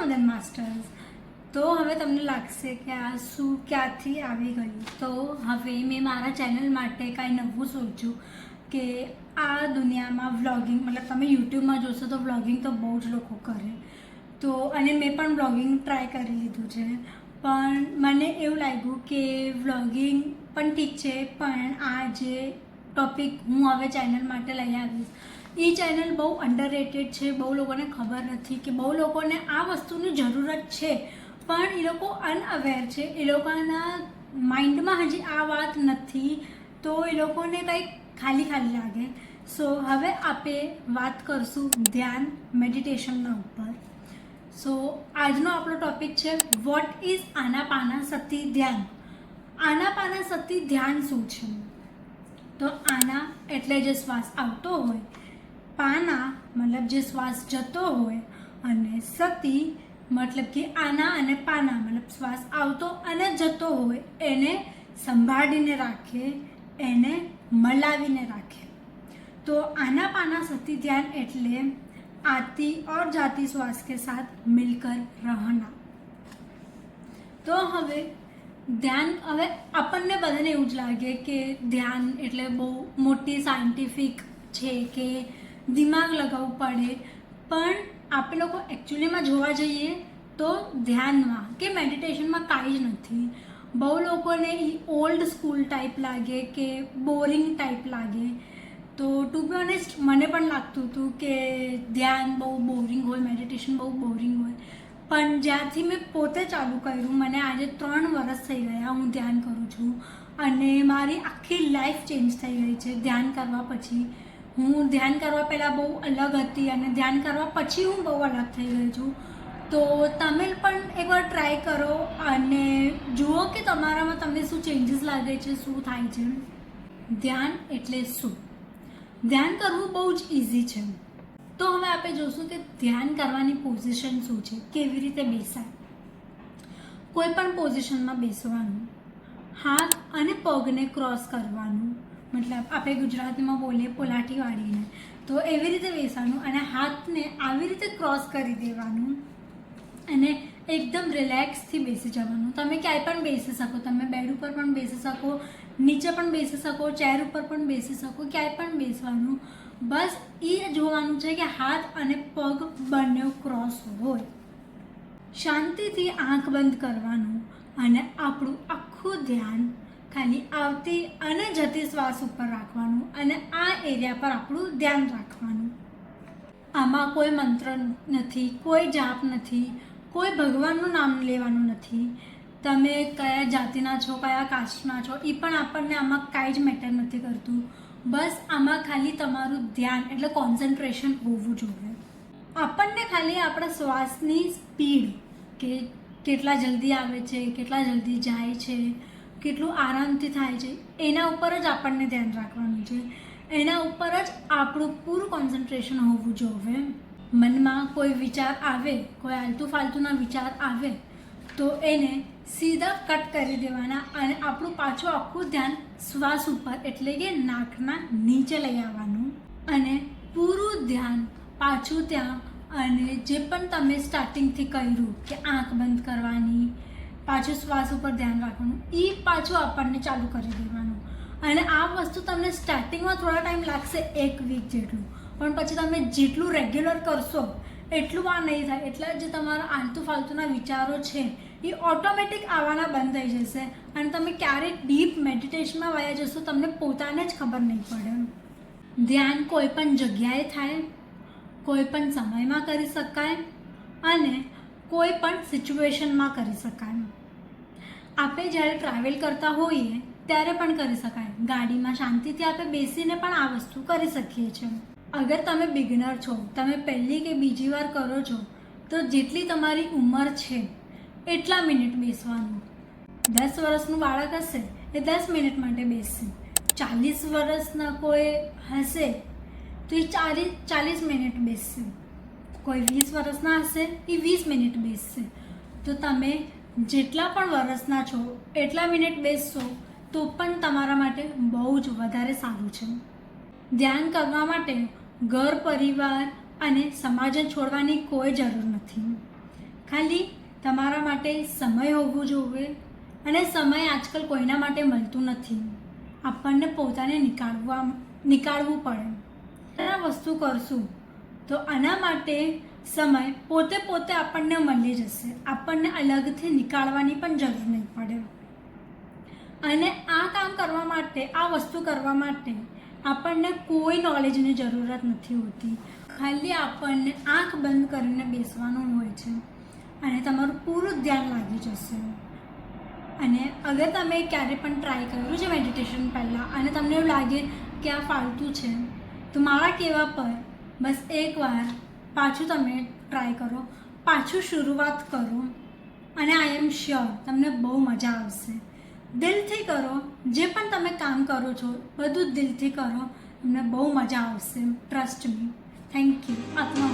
વંદન માસ્ટર્સ. તો હવે તમને લાગશે કે આ શું ક્યાંથી આવી ગયું. તો હવે મેં મારા ચેનલ માટે કાંઈ નવું સોચ્યું કે આ દુનિયામાં વ્લોગિંગ, મતલબ તમે યુટ્યુબમાં જોશો તો વ્લોગિંગ તો બહુ જ લોકો કરે. તો અને મેં પણ વ્લોગિંગ ટ્રાય કરી લીધું છે, પણ મને એવું લાગ્યું કે વ્લોગિંગ પણ ઠીક છે, પણ આ જે ટૉપિક હું હવે ચેનલ માટે લઈ આવીશ એ ચેનલ બહુ અંડરરેટેડ છે. બહુ લોકોને ખબર નથી કે બહુ લોકોને આ વસ્તુની જરૂરત છે, પણ એ લોકો અનઅવેર છે. એ લોકોના માઇન્ડમાં હજી આ વાત નથી, તો એ લોકોને કંઈક ખાલી ખાલી લાગે. સો હવે આપણે વાત કરશું ધ્યાન, મેડિટેશનના ઉપર. સો આજનો આપણો ટૉપિક છે વોટ ઇઝ આનાપાનાસતિ ધ્યાન. આનાપાનાસતિ ધ્યાન શું છે? તો આના એટલે જે શ્વાસ આવતો હોય, પાના મતલબ જે શ્વાસ જતો હોય, અને સતિ મતલબ કે આના અને પાના મતલબ શ્વાસ આવતો અને જતો હોય એને સંભાળીને રાખે, એને મલાવીને રાખે. તો आनापानासति ध्यान એટલે आती और जाती श्वास के साथ मिलकर रहना. તો હવે ધ્યાન, હવે આપણને બધાને એવું જ લાગે કે ધ્યાન એટલે બહુ મોટી સાયન્ટિફિક છે કે દિમાગ લગાવવું પડે, પણ આપણે લોકો એકચ્યુઅલીમાં જોવા જઈએ તો ધ્યાનમાં કે મેડિટેશનમાં કાંઈ જ નથી. બહુ લોકોને એ ઓલ્ડ સ્કૂલ ટાઈપ લાગે કે બોરિંગ ટાઈપ લાગે. તો ટુ બી ઓનેસ્ટ મને પણ લાગતું હતું કે ધ્યાન બહુ બોરિંગ હોય, મેડિટેશન બહુ બોરિંગ હોય. પણ જ્યારથી મેં પોતે ચાલુ કર્યું, મને આજે 3 વર્ષ થઈ ગયા હું ધ્યાન કરું છું, અને મારી આખી લાઈફ ચેન્જ થઈ ગઈ છે ધ્યાન કરવા પછી. હું ધ્યાન કરવા પહેલાં બહુ અલગ હતી અને ધ્યાન કરવા પછી હું બહુ અલગ થઈ ગઈ છું. તો તમે પણ એકવાર ટ્રાય કરો અને જુઓ કે તમારામાં તમને શું ચેન્જીસ લાગે છે, શું થાય છે. ધ્યાન એટલે શું? ધ્યાન કરવું બહુ જ ઇઝી છે. તો હવે આપણે જોશું કે ધ્યાન કરવાની પોઝિશન શું છે, કેવી રીતે બેસાય. કોઈ પણ પોઝિશનમાં બેસવાનું, હાથ અને પગને ક્રોસ કરવાનું, મતલબ આપણે ગુજરાતીમાં બોલીએ પોલાઠી વાળીને, તો એવી રીતે બેસવાનું અને હાથને આવી રીતે ક્રોસ કરી દેવાનું અને એકદમ રિલેક્સથી બેસી જવાનું. તમે ક્યાંય પણ બેસી શકો, તમે બેડ ઉપર પણ બેસી શકો, નીચે પણ બેસી શકો, ચેર ઉપર પણ બેસી શકો, ક્યાંય પણ બેસવાનું. બસ એ જોવાનું છે કે હાથ અને પગ બંને ક્રોસ હોય. શાંતિથી આંખ બંધ કરવાનું અને આપણું આખું ધ્યાન ખાલી આવતી અને જતી શ્વાસ ઉપર રાખવાનું અને આ એરિયા પર આપણું ધ્યાન રાખવાનું. આમાં કોઈ મંત્ર નથી, કોઈ જાપ નથી, કોઈ ભગવાનનું નામ લેવાનું નથી. તમે કયા જાતિના છો, કયા કાસ્ટના છો, એ પણ આપણને આમાં કાંઈ જ મેટર નથી કરતું. બસ આમાં ખાલી તમારું ધ્યાન એટલે કોન્સન્ટ્રેશન હોવું જોઈએ. આપણને ખાલી આપણા શ્વાસની સ્પીડ, કે કેટલા જલ્દી આવે છે, કેટલા જલ્દી જાય છે, કેટલું આરામથી થાય છે, એના ઉપર જ આપણને ધ્યાન રાખવાનું છે. એના ઉપર જ આપણું પૂરું કોન્સન્ટ્રેશન હોવું જોઈએ. મનમાં કોઈ વિચાર આવે, કોઈ આલતુ ફાલતુના વિચાર આવે તો એને સીધા કટ કરી દેવાના અને આપણું પાછું આખું ધ્યાન શ્વાસ ઉપર એટલે કે નાકના નીચે લઈ આવવાનું અને પૂરું ધ્યાન પાછું ત્યાં. અને જે પણ તમે સ્ટાર્ટિંગથી કર્યું કે આંખ બંધ કરવાની, પાછું શ્વાસ ઉપર ધ્યાન રાખવાનું, એ પાછું આપણને ચાલુ કરી દેવાનું. અને આ વસ્તુ તમને સ્ટાર્ટિંગમાં થોડા ટાઈમ લાગશે, 1 વીક જેટલું, પણ પછી તમે જેટલું રેગ્યુલર કરશો એટલું આ નહીં થાય. એટલે જે તમારા આલતુ ફાલતુના વિચારો છે એ ઓટોમેટિક આવવાના બંધ થઈ જશે અને તમે ક્યારેક ડીપ મેડિટેશનમાં વયા જશો, તમને પોતાને જ ખબર નહીં પડે. ધ્યાન કોઈ પણ જગ્યાએ થાય, કોઈ પણ સમયમાં કરી શકાય અને કોઈ પણ સિચ્યુએશનમાં કરી શકાય. આપણે જ્યારે ટ્રાવેલ કરતા હોઈએ ત્યારે પણ કરી શકાય. ગાડીમાં શાંતિથી આપણે બેસીને પણ આ વસ્તુ કરી શકીએ છીએ. અગર તમે બિગનર છો, તમે પહેલી કે બીજી વાર કરો છો, તો જેટલી તમારી ઉંમર છે એટલા મિનિટ બેસવાનું. 10 વર્ષનું બાળક હશે એ 10 મિનિટ માટે બેસશે. 40 વર્ષના કોઈ હશે તો એ 40 મિનિટ બેસશે. કોઈ 20 વર્ષના હશે એ 20 મિનિટ બેસશે. તો તમે જેટલા પણ વર્ષના છો એટલા મિનિટ બેસશો તો પણ તમારા માટે બહુ જ વધારે સારું છે. ધ્યાન કરવા માટે ઘર પરિવાર અને સમાજને છોડવાની કોઈ જરૂર નથી. ખાલી તમારા માટે સમય હોવું જોઈએ, અને સમય આજકાલ કોઈના માટે મળતું નથી. આપણને પોતાને નીકાળવું પડે. આ વસ્તુ કરશું તો આના માટે સમય પોતે આપણને મળી જશે. આપણને અલગથી નીકાળવાની પણ જરૂર નહીં પડે. અને આ કામ કરવા માટે, આ વસ્તુ કરવા માટે આપણને કોઈ નોલેજની જરૂરત નથી હોતી. ખાલી આપણને આંખ બંધ કરીને બેસવાનું હોય છે અને તમારું પૂરું ધ્યાન લાગી જશે. અને અગર તમે ક્યારે પણ ટ્રાય કર્યું છે મેડિટેશન પહેલાં અને તમને એવું લાગે કે આ ફાલતુ છે, તો મારા કહેવા પર બસ એકવાર પાછું તમે ટ્રાય કરો, પાછું શરૂઆત કરો, અને આઈ એમ શ્યોર તમને બહુ મજા આવશે. દિલથી કરો. જે પણ તમે કામ કરો છો બધું દિલથી કરો, તમને બહુ મજા આવશે. Trust me. Thank you. આત્મા